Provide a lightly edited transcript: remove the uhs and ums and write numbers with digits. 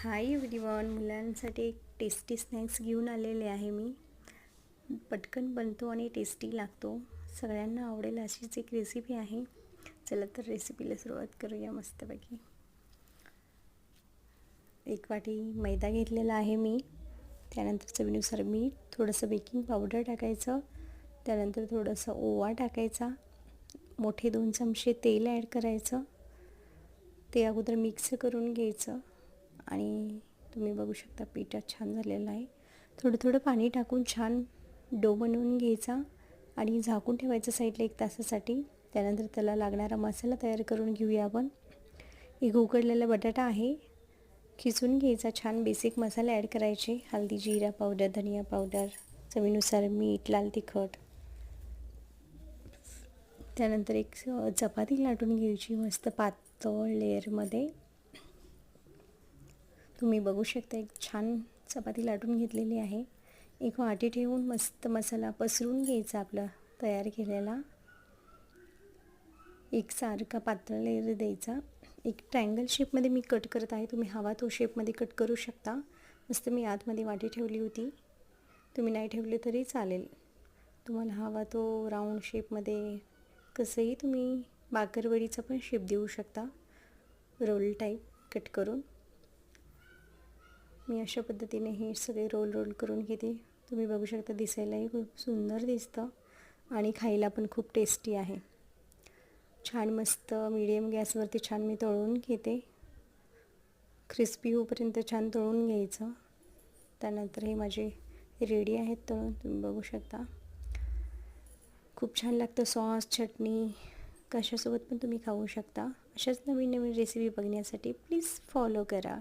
Hi everyone, मुलांसाठी एक tasty snacks घेऊन आलेले आहे मी. पटकन बनतो आणि टेस्टी लागतो. सगळ्यांना आवडेल अशीच एक रेसिपी आहे. चला तर रेसिपीला सुरुवात करूया मस्तपैकी. 1 वाटी मैदा घेतलेला आहे मी. त्यानंतर चवीनुसार मीठ, थोडंसं बेकिंग पावडर टाकायचं. त्यानंतर थोडंसं ओवा टाकायचा. मोठे 2 चमचे तेल ॲड करायचं. ते अगोदर मिक्स करून घ्यायचं आणि तुम्ही बघू शकता पिठा छान झालेला आहे. थोडं थोडं पाणी टाकून छान डो बनवून घ्यायचा आणि झाकून ठेवायचं साईडला 1 तासासाठी. त्यानंतर त्याला लागणारा मसाला तयार करून घेऊया आपण. एक उकडलेला बटाटा आहे, खिसून घ्यायचा. छान बेसिक मसाले ॲड करायचे. हळदी, जिरा पावडर, धनिया पावडर, चवीनुसार मीठ, लाल तिखट. त्यानंतर एक चपाती लाटून घ्यायची मस्त पातळ लेअरमध्ये. तुम्ही बघू शकता एक छान चपाती लाटून घेतलेली आहे. एक वाटी ठेवून मस्त मसाला पसरून घ्यायचा आपला तयार केलेला. एकसारखा पातळ लेयर द्यायचा. एक ट्रायंगल शेपमध्ये मी कट करत आहे. तुम्ही हवा तो शेपमध्ये कट करू शकता. मस्त मी आतमध्ये वाटी ठेवली होती. तुम्ही नाही ठेवले तरी चालेल. तुम्हाला हवा तो राऊंड शेपमध्ये कसंही तुम्ही बाकरवडीचा पण शेप देऊ शकता, रोल टाईप कट करून. मी अशा पद्धतीने हे सगळे रोल करून घेते. तुम्ही बघू शकता दिसायलाही खूप सुंदर दिसतं आणि खायला पण खूप टेस्टी आहे. छान मस्त मीडियम गॅसवरती छान मी तळून घेते. क्रिस्पी होईपर्यंत छान तळून घ्यायचं. त्यानंतर हे माझे रेडी आहेत तळून. तुम्ही बघू शकता खूप छान लागतं. सॉस, चटणी कशासोबत पण तुम्ही खाऊ शकता. अशाच नवीन नवीन रेसिपी बघण्यासाठी प्लीज फॉलो करा.